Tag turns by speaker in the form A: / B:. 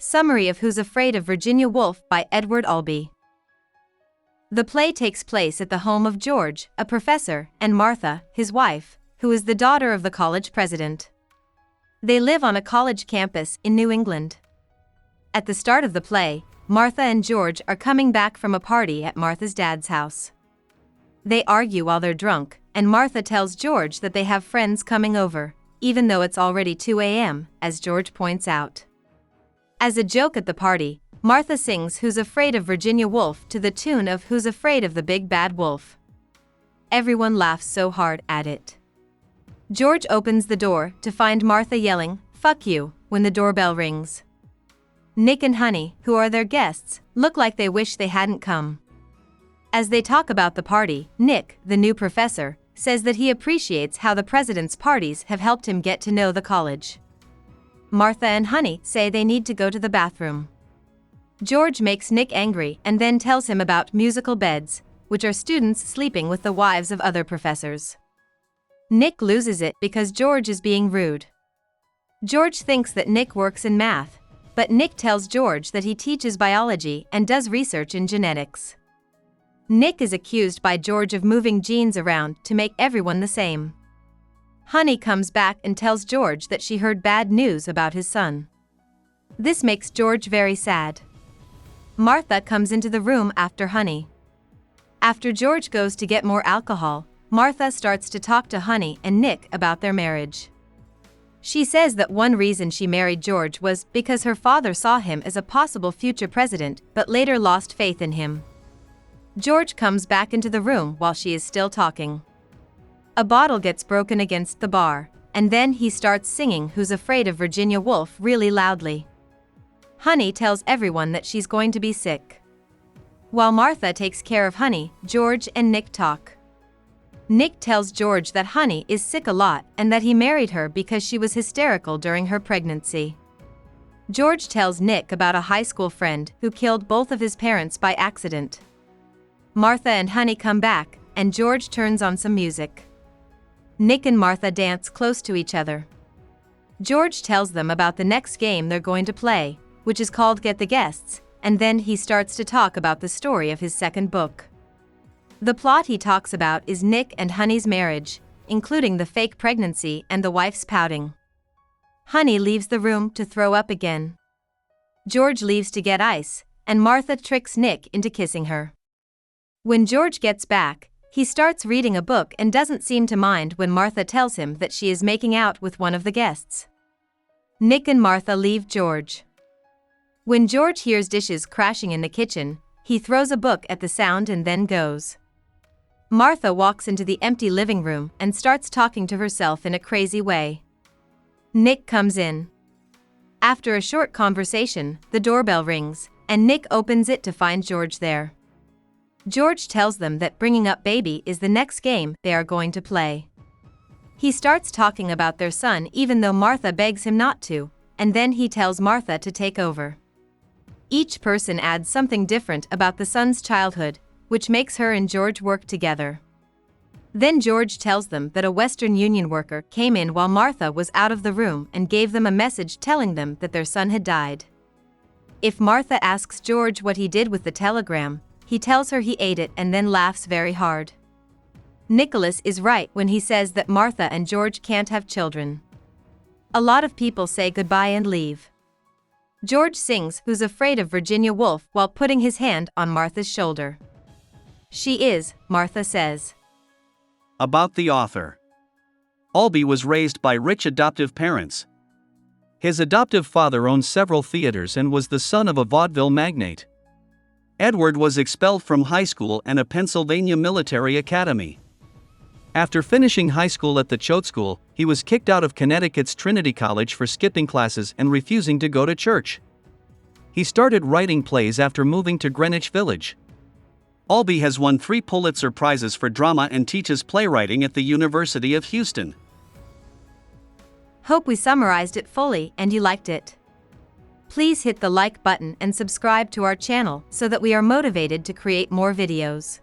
A: Summary of Who's Afraid of Virginia Woolf by Edward Albee. The play takes place at the home of George, a professor, and Martha, his wife, who is the daughter of the college president. They live on a college campus in New England. At the start of the play, Martha and George are coming back from a party at Martha's dad's house. They argue while they're drunk, and Martha tells George that they have friends coming over, even though it's already 2 a.m., as George points out. As a joke at the party, Martha sings Who's Afraid of Virginia Woolf to the tune of Who's Afraid of the Big Bad Wolf. Everyone laughs so hard at it. George opens the door to find Martha yelling, "Fuck you," when the doorbell rings. Nick and Honey, who are their guests, look like they wish they hadn't come. As they talk about the party, Nick, the new professor, says that he appreciates how the president's parties have helped him get to know the college. Martha and Honey say they need to go to the bathroom. George makes Nick angry and then tells him about musical beds, which are students sleeping with the wives of other professors. Nick loses it because George is being rude. George thinks that Nick works in math, but Nick tells George that he teaches biology and does research in genetics. Nick is accused by George of moving genes around to make everyone the same. Honey comes back and tells George that she heard bad news about his son. This makes George very sad. Martha comes into the room after Honey. After George goes to get more alcohol, Martha starts to talk to Honey and Nick about their marriage. She says that one reason she married George was because her father saw him as a possible future president but later lost faith in him. George comes back into the room while she is still talking. A bottle gets broken against the bar, and then he starts singing Who's Afraid of Virginia Woolf really loudly. Honey tells everyone that she's going to be sick. While Martha takes care of Honey, George and Nick talk. Nick tells George that Honey is sick a lot and that he married her because she was hysterical during her pregnancy. George tells Nick about a high school friend who killed both of his parents by accident. Martha and Honey come back, and George turns on some music. Nick and Martha dance close to each other. George tells them about the next game they're going to play, which is called Get the Guests, and then he starts to talk about the story of his second book. The plot he talks about is Nick and Honey's marriage, including the fake pregnancy and the wife's pouting. Honey leaves the room to throw up again. George leaves to get ice, and Martha tricks Nick into kissing her. When George gets back, he starts reading a book and doesn't seem to mind when Martha tells him that she is making out with one of the guests. Nick and Martha leave George. When George hears dishes crashing in the kitchen, he throws a book at the sound and then goes. Martha walks into the empty living room and starts talking to herself in a crazy way. Nick comes in. After a short conversation, the doorbell rings, and Nick opens it to find George there. George tells them that bringing up baby is the next game they are going to play. He starts talking about their son even though Martha begs him not to, and then he tells Martha to take over. Each person adds something different about the son's childhood, which makes her and George work together. Then George tells them that a Western Union worker came in while Martha was out of the room and gave them a message telling them that their son had died. If Martha asks George what he did with the telegram, he tells her he ate it and then laughs very hard. Nicholas is right when he says that Martha and George can't have children. A lot of people say goodbye and leave. George sings Who's Afraid of Virginia Woolf while putting his hand on Martha's shoulder. She is, Martha says.
B: About the author. Albee was raised by rich adoptive parents. His adoptive father owned several theaters and was the son of a vaudeville magnate. Edward was expelled from high school and a Pennsylvania military academy. After finishing high school at the Choate School, he was kicked out of Connecticut's Trinity College for skipping classes and refusing to go to church. He started writing plays after moving to Greenwich Village. Albee has won 3 Pulitzer Prizes for drama and teaches playwriting at the University of Houston.
A: Hope we summarized it fully and you liked it. Please hit the like button and subscribe to our channel so that we are motivated to create more videos.